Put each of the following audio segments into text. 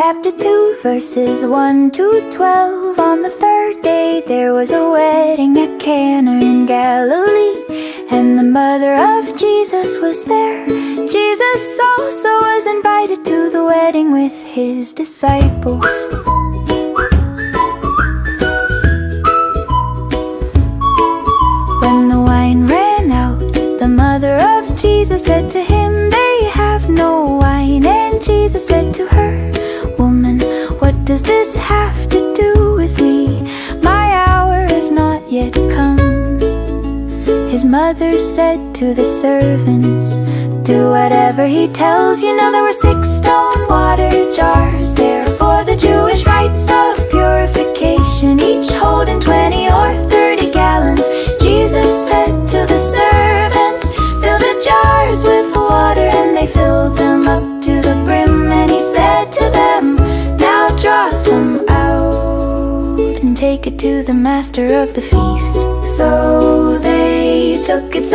chapter 2, verses 1 to 12. On the third day there was a wedding at Cana in Galilee, and the mother of Jesus was there. Jesus also was invited to the wedding with his disciples. When the wine ran out, the mother of Jesus said to him, "They have no wine." And Jesus said to her, "Woman, what does this have to do with me? My hour has not yet come." His mother said to the servants, "Do whatever he tells you." Now there were 6 stone water jars there for the Jewish rites of purification, each holding 20 or 30 gallons. Jesus said to the servants, "Fill the jars with water," and they filled them up to the brim. And he said to them, "Now draw some out and take it to the master of the feast." So they took it,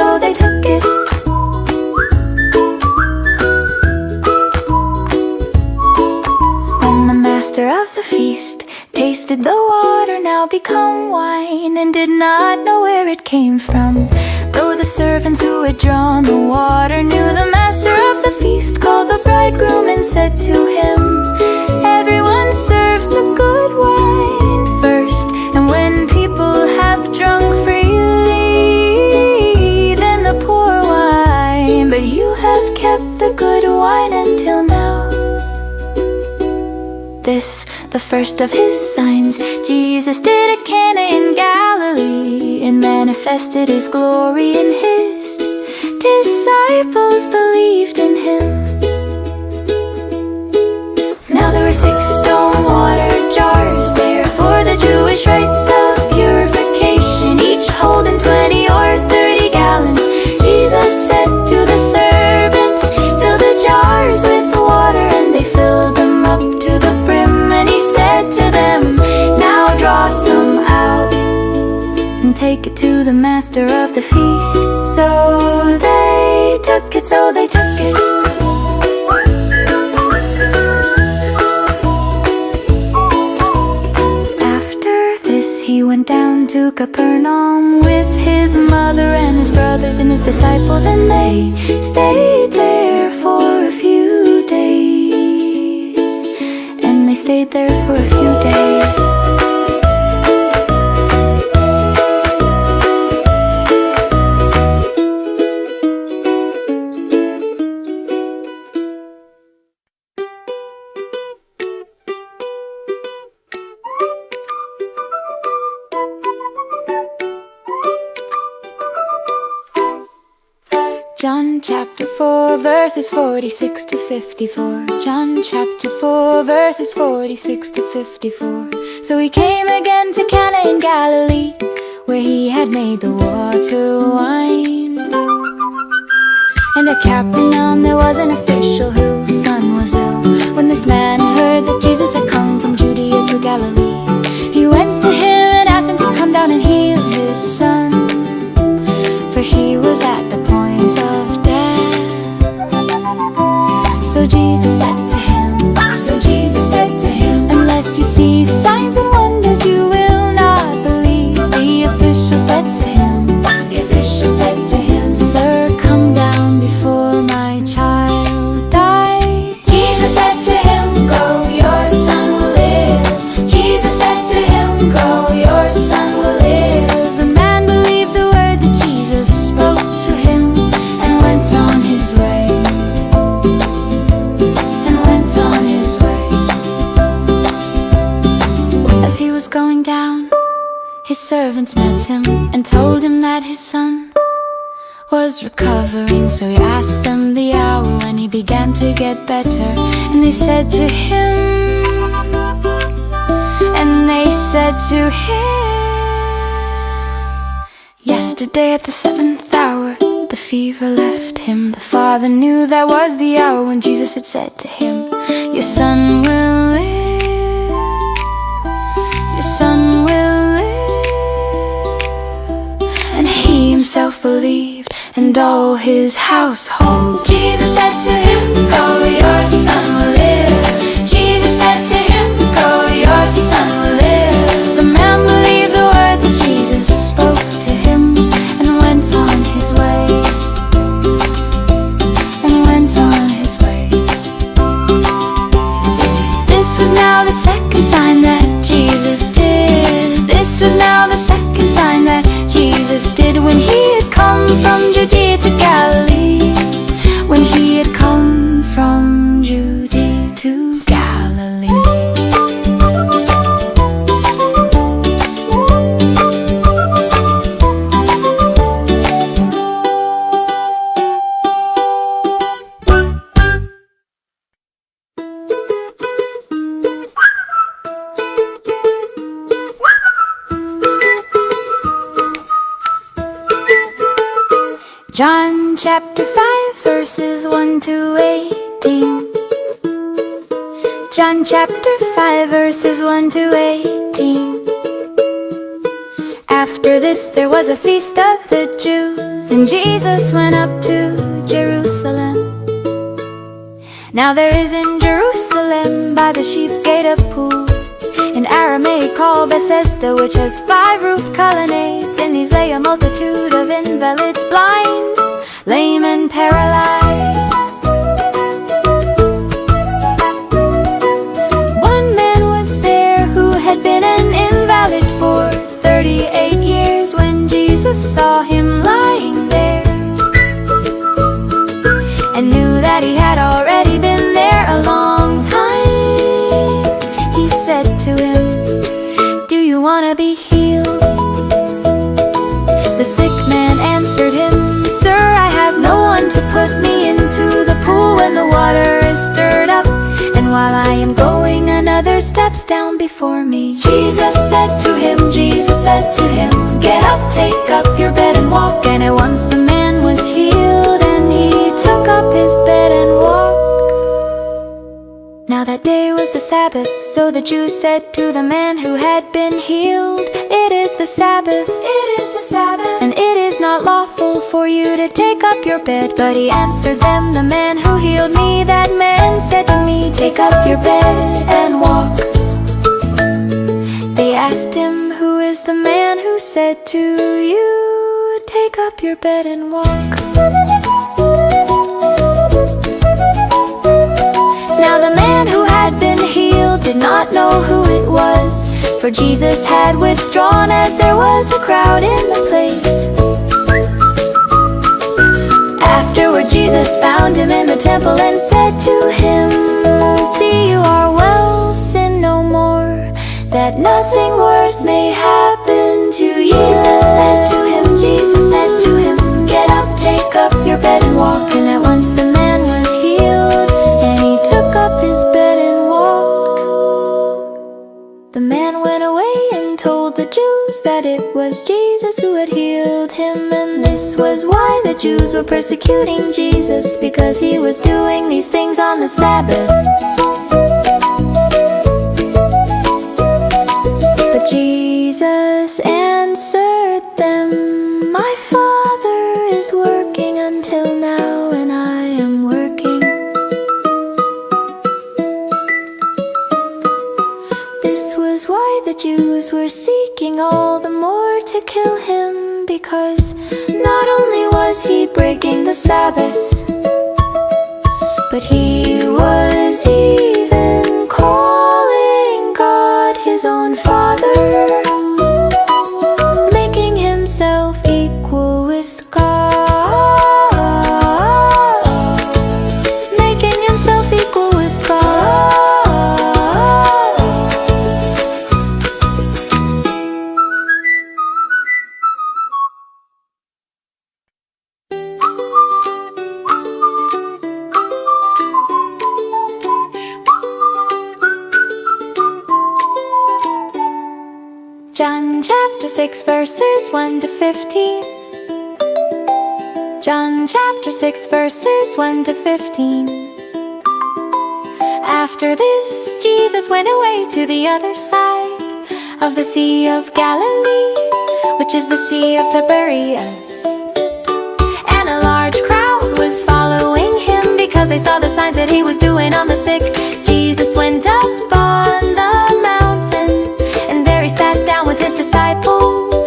When the master of the feast tasted the water now become wine, and did not know where it came from, though the servants who had drawn the water knew, the master of the feast called the bridegroom and said to him, "Everyone serves the good wine first, and when people have drunk freely, then the poor wine. But you have kept the good wine until now." This, the first of his signs, Jesus did at Cana in Galilee, and manifested his glory, and his disciples believed in him. Now there were 6 stone water jars there for the Jewish rites of purification, each holding 20 or 30 gallons. Jesus said to the servants, "Fill the jars with water," and they filled them up to the brim. And he said to them, "Now draw some out and take it to the master of the feast." So they took it, After this he went down to Capernaum with his mother and his brothers and his disciples, and they stayed there for a few days. They stayed there for a few days. John chapter 4 verses 46 to 54. John chapter 4 verses 46 to 54. So he came again to Cana in Galilee, where he had made the water wine. And at Capernaum there was an official whose son was ill. When this man heard that Jesus had come from Judea to Galilee, he went to him and asked him to come down and heal his son, for he was at the point of death. So Jesus said to him, "Unless you see signs and wonders, you will not believe." The official said to him, "Sir, come down before my child dies." Jesus said to him, "Go, your son will live." Jesus said to him, "Go, your son will live." The man believed the word that Jesus spoke to him, and went on his way. As he was going down, his servants met him and told him that his son was recovering. So he asked them the hour when he began to get better, and they said to him, "Yesterday at the 7th hour, the fever left him." The father knew that was the hour when Jesus had said to him, "Your son will live, your son will live." And he himself believed, and all his household. Jesus said to him, "Go, your son will live." Jesus said to Jesus did when he had come from Judea to Galilee. When he had come from Judea to Galilee. John chapter 5 verses 1 to 18. John chapter 5 verses 1 to 18. After this there was a feast of the Jews, and Jesus went up to Jerusalem. Now there is in Jerusalem by the sheep gate of Pool, in Aramaic called Bethesda, which has 5 roofed colonnades. In these lay a multitude of invalids, blind, lame and paralyzed. One man was there who had been an invalid for 38 years. When Jesus saw him lying there, and knew that he had already been there a long time, he said to him, "Do you want to be healed?" The sick man answered him, "Sir, I have no one to put me into the pool when the water is stirred up, and while I am going, another steps down before me." Jesus said to him, "Get up, take up your bed and walk." And at once the man was healed, and he took up his bed and walked. Now that day was the Sabbath, so the Jews said to the man who had been healed, "It is the Sabbath, and it is not lawful for you to take up your bed." But he answered them, "The man who healed me, that man said to me, 'Take up your bed and walk.'" They asked him, "Who is the man who said to you, 'Take up your bed and walk'?" Now the man who had been healed did not know who it was, for Jesus had withdrawn, as there was a crowd in the place. Afterward Jesus found him in the temple and said to him, "See, you are well, sin no more, that nothing worse may happen to you." Jesus said to him, "Get up, take up your bed and walk." And at once the man was healed, and he took up his bed and walked. The man went away and told the Jews that it was Jesus who had healed him. And this was why the Jews were persecuting Jesus, because he was doing these things on the Sabbath. But Jesus answered them, "My Father is working until now, and I am working." This was why the Jews were seeking all the more to kill him, because not only was he breaking the Sabbath, but he was even calling God his own Father, making himself equal with God, making himself equal with God. John chapter 6 verses 1 to 15. John chapter 6 verses 1 to 15. After this, Jesus went away to the other side of the Sea of Galilee, which is the Sea of Tiberias. And a large crowd was following him, because they saw the signs that he was doing on the sick. Jesus went up on the mountain, and there he sat down with his disciples.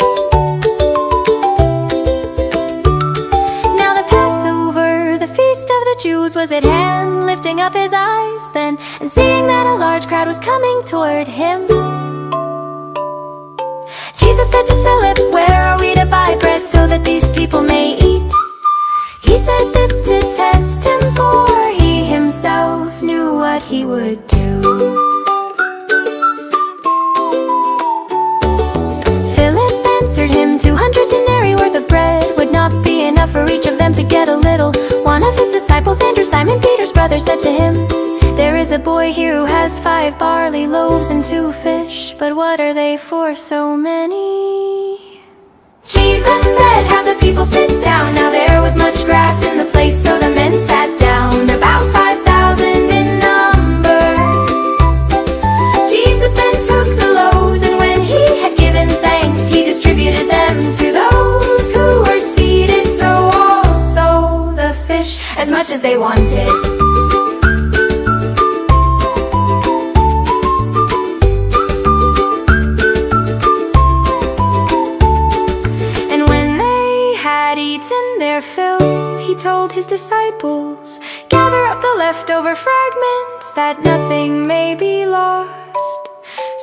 Now the Passover, the feast of the Jews, was at hand. Lifting up his eyes then, and seeing that a large crowd was coming toward him, Jesus said to Philip, "Where are we to buy bread so that these people may eat?" He said this to test him, for he himself knew what he would do. Philip answered him, 200 denarii worth of bread would not be enough for each of them to get a little. One of his disciples, Andrew, Simon Peter's brother, said to him, "There is a boy here who has 5 barley loaves and 2 fish, but what are they for so many?" Jesus said, "Have the people sit down." Now there was much grass in the place, so the men sat down, about 5,000 in number. Jesus then took the loaves, and when he had given thanks, he distributed them to those who were seated, so also the fish, as much as they wanted. Their fill, he told his disciples, "Gather up the leftover fragments, that nothing may be lost."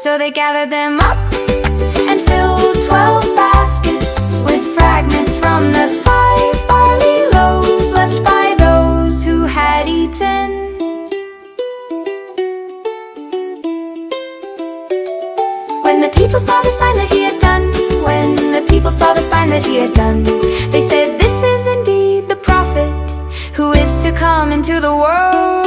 So they gathered them up and filled 12 baskets with fragments from the 5 barley loaves left by those who had eaten. When the people saw the sign that he had done, they said, "This is indeed the prophet who is to come into the world."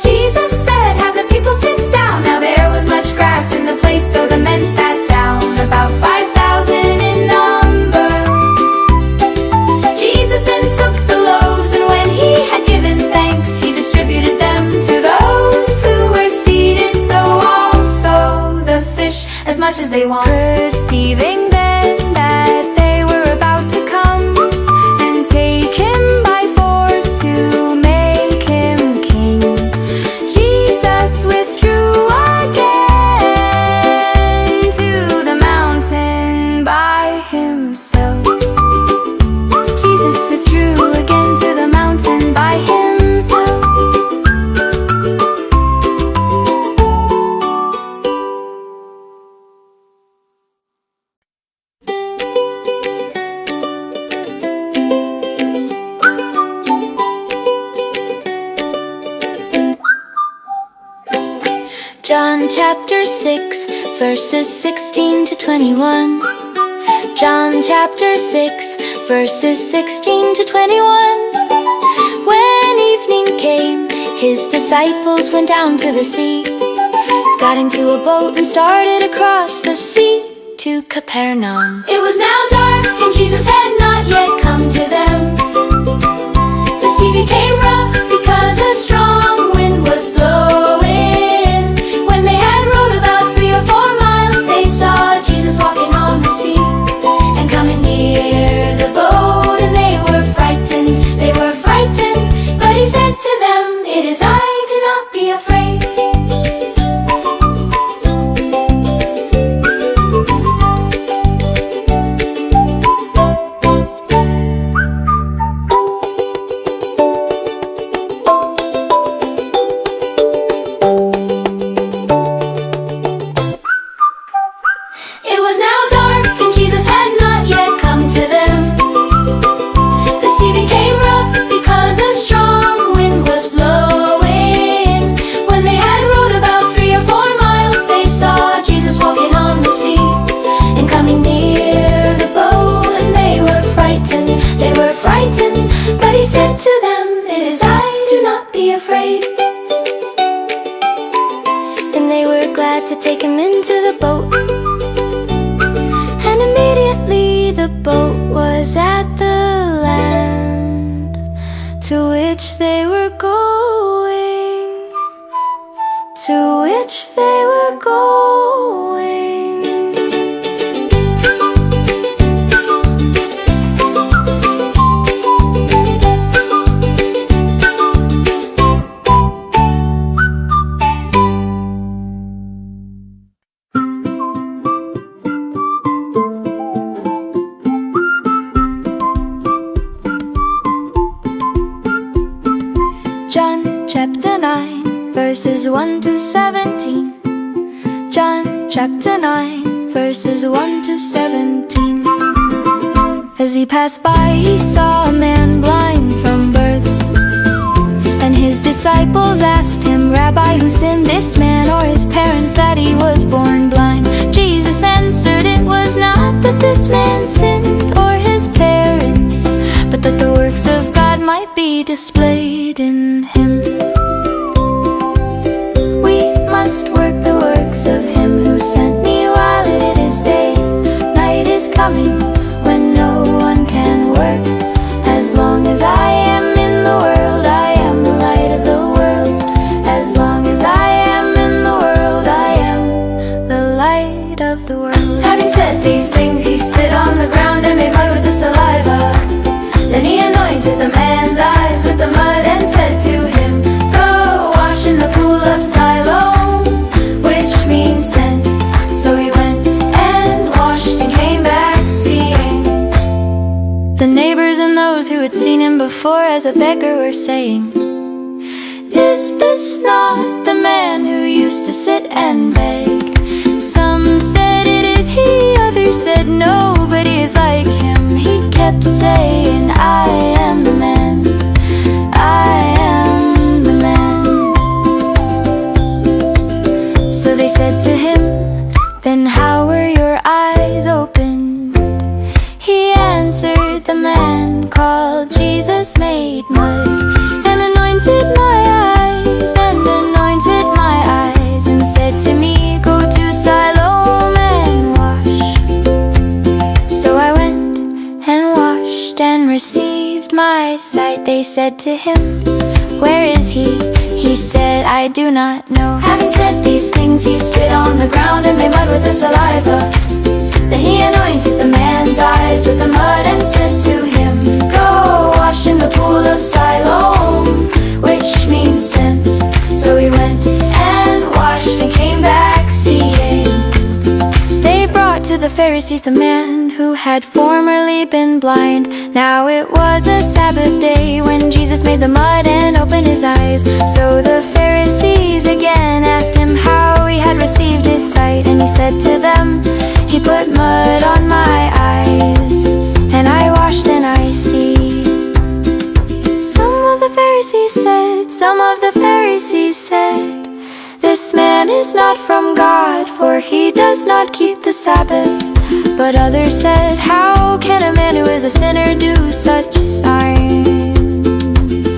Jesus said, "Have the people sit down." Now there was much grass in the place, so the men sat down, about 5,000 in number. Jesus then took the loaves, and when he had given thanks, he distributed them to those who were seated, so also the fish, as much as they wanted. Perceiving then that they were about to come and take him by force to make him king, Jesus withdrew again to the mountain by himself. Jesus withdrew again to the mountain by himself. John chapter 6, verses 16 to 21. John chapter 6, verses 16 to 21. When evening came, his disciples went down to the sea, got into a boat and started across the sea to Capernaum. It was now dark and Jesus had not yet come to them. The sea became rough because a strong wind was blowing. When they had rowed about 3 or 4 miles, they saw Jesus walking on the sea and coming near the boat, and they were frightened, but he said to them, "It is I, do not be afraid." To take him into the boat, and immediately the boat was at the land to which they were going, to which they were going. Chapter 9, verses 1 to 17. John chapter 9, verses 1 to 17. As he passed by, he saw a man blind from birth, and his disciples asked him, "Rabbi, who sinned, this man or his parents, that he was born blind?" Jesus answered, "It was not that this man sinned or his parents, but that the works of God might be displayed in him. We must work the works of him who sent me while it is day. Night is coming when no one can work. As long as I am in the world, I am the light of the world. As long as I am in the world, I am the light of the world." Having said these things, he spit on the ground and made mud with the saliva. Then he anointed the man's eyes with the mud and said to him, "Go wash in the pool of Siloam," which means sent. So he went and washed and came back seeing. The neighbors and those who had seen him before as a beggar were saying, "Is this not the man who used to sit and beg?" Some said, "It is he," others said, "Nobody is like him." He kept saying, "I am the man, I am the man." So they said to him, "Then how were your eyes opened?" He answered, "The man called Jesus made mud and anointed my eyes, and said to me, 'Go to Siloam and wash.' So I went and washed and received my sight." They said to him, "Where is he?" He said, "I do not know." Having said these things, he spit on the ground and made mud with the saliva. Then he anointed the man's eyes with the mud and said to him, "Go wash in the pool of Siloam," which means sent. So he went and washed and came back seeing. They brought to the Pharisees the man who had formerly been blind. Now it was a Sabbath day when Jesus made the mud and opened his eyes. So the Pharisees again asked him how he had received his sight. And he said to them, "He put mud on my eyes, and I washed and I see." Some of the Pharisees said, "This man is not from God, for he does not keep the Sabbath." But others said, "How can a man who is a sinner do such signs?"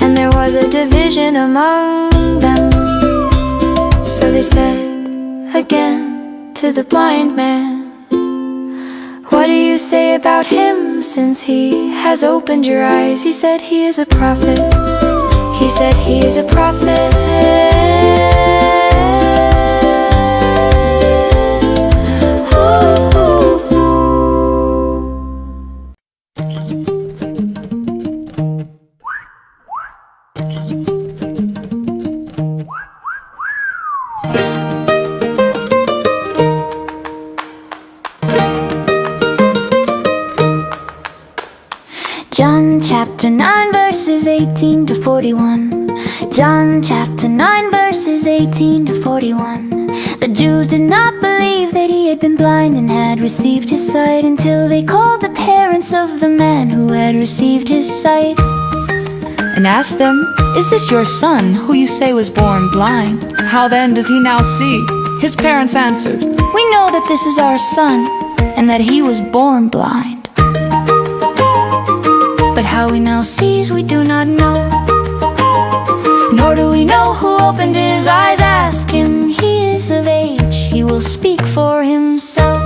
And there was a division among them. So they said again to the blind man, "What do you say about him since he has opened your eyes?" He said, "He is a prophet." He said, "He is a prophet." John chapter 9 verses 18 to 41. John chapter 9 verses 18 to 41. The Jews did not believe that he had been blind and had received his sight until they called the parents of the man who had received his sight and asked them, "Is this your son, who you say was born blind? How then does he now see?" His parents answered, "We know that this is our son, and that he was born blind. But how he now sees we do not know, nor do we know who opened his eyes. Ask him, he is of age, he will speak for himself."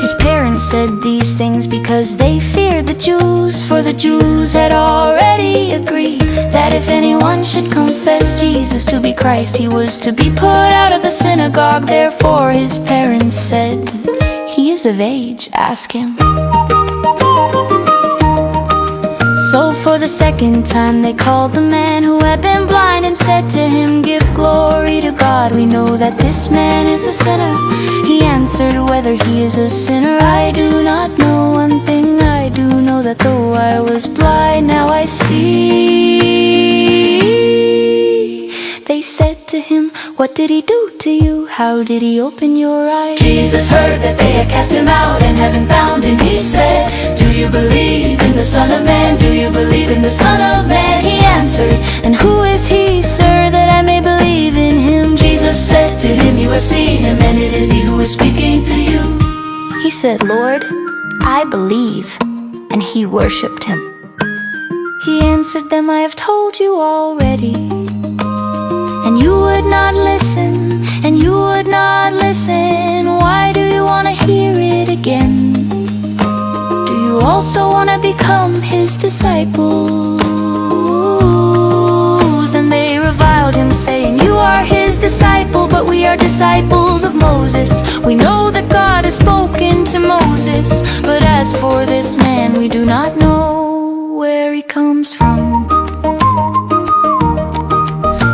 His parents said these things because they feared the Jews, for the Jews had already agreed that if anyone should confess Jesus to be Christ, he was to be put out of the synagogue. Therefore his parents said, "He is of age, ask him." So for the second time they called the man who had been blind and said to him, "Give glory to God, we know that this man is a sinner." He answered, "Whether he is a sinner I do not know. One thing I do know, that though I was blind, now I see." They said to him, "What did he do to you? How did he open your eyes?" Jesus heard that they had cast him out and haven't found him. He said, "Do you believe in the Son of Man? Do you believe in the Son of Man?" He answered, "And who is he, sir, that I may believe in him?" Jesus said to him, "You have seen him, and it is he who is speaking to you." He said, "Lord, I believe," and he worshipped him. He answered them, "I have told you already, and you would not listen, and you would not listen. Why do you want to hear it again? Do you also want to become his disciples?" And they reviled him, saying, "You are his disciple, but we are disciples of Moses. We know that God has spoken to Moses, but as for this man, we do not know where he comes from."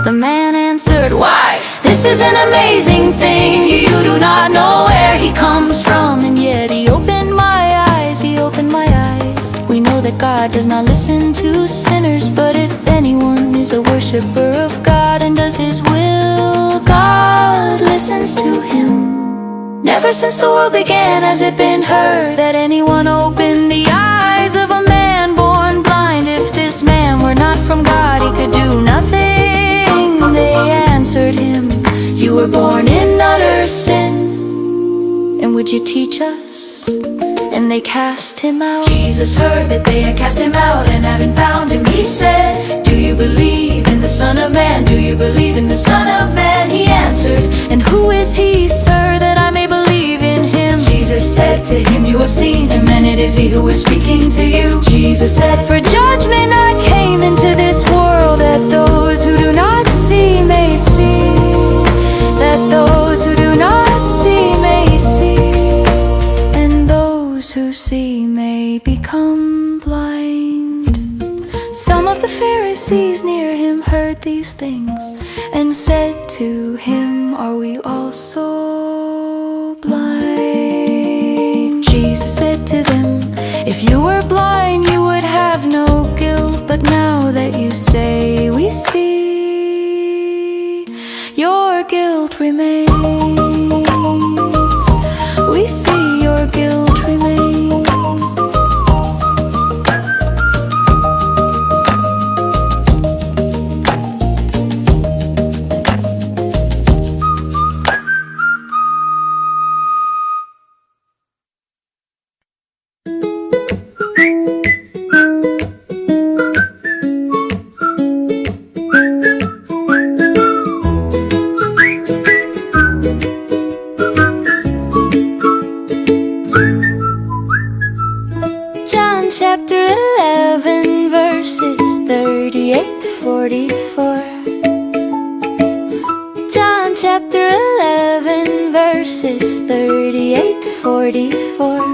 The man answered, "Why, this is an amazing thing. You do not know where he comes from, and yet he opened my eyes, he opened my eyes. We know that God does not listen to sinners, but if anyone is a worshiper of God and does his will, God listens to him. Never since the world began has it been heard that anyone opened the eyes of a man born blind. If this man were not from God, he could do nothing." They answered him, "You were born in utter sin, and would you teach us?" And they cast him out. Jesus heard that they had cast him out and haven't found him. He said, "Do you believe in the Son of Man? Do you believe in the Son of Man?" He answered, "And who is he, sir, that I may believe in him?" Jesus said to him, "You have seen him, and it is he who is speaking to you." Jesus said, "For judgment I came into this world, that those who do not see may see, that those who do not see may see, and those who see may become blind." Some of the Pharisees near him heard these things and said to him, "Are we also blind?" Jesus said to them, "If you were blind, you would have no guilt, but now that you say we see, your guilt remains." We see your guilt remains. Chapter 11, verses 38 to 44. John chapter 11, verses 38 to 44.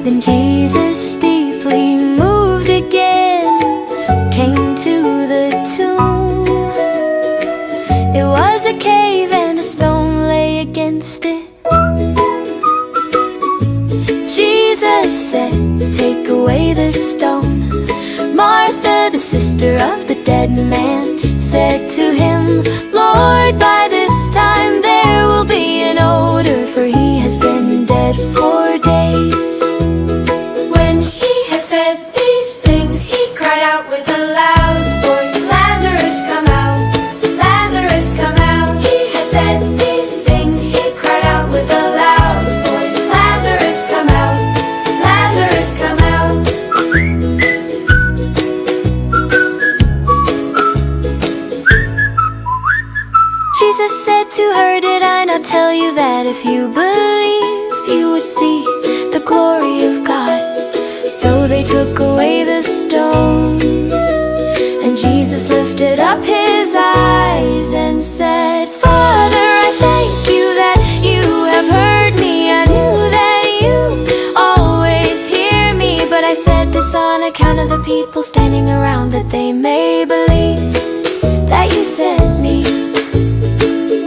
Then Jesus, deeply moved again, came to the tomb. It was a cave and a stone lay against it. Jesus said, "Take away the stone." Martha, the sister of the dead man, said to him, "Lord, by this time there will be an odor, for he has been dead 4 days." When he had said these things, he cried out with a loud voice, "Lazarus, come out! Lazarus, come out!" He had said these things, he cried out with a loud voice, "Lazarus, come out! Lazarus, come out!" Jesus said to her, "Did I not tell you that if you believed, you would see the glory of God?" So they took away the stone, and Jesus lifted up his eyes and said, "Father, I thank you that you have heard me. I knew that you always hear me, but I said this on account of the people standing around, that they may believe that you sent me."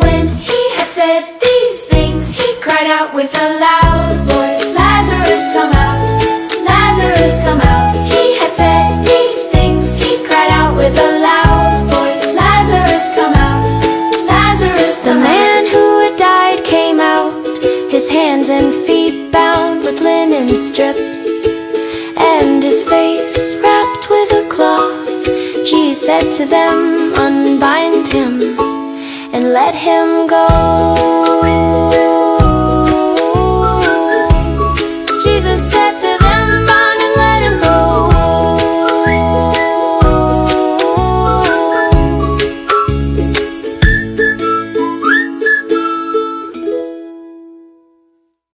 When he had said these things, he cried out with a loud voice, "Lazarus, come out! Lazarus, come out!" He had said these things, he cried out with a loud voice, "Lazarus, come out! his hands and feet bound with linen strips, and his face wrapped with a cloth. Jesus said to them, "Unbind him and let him go."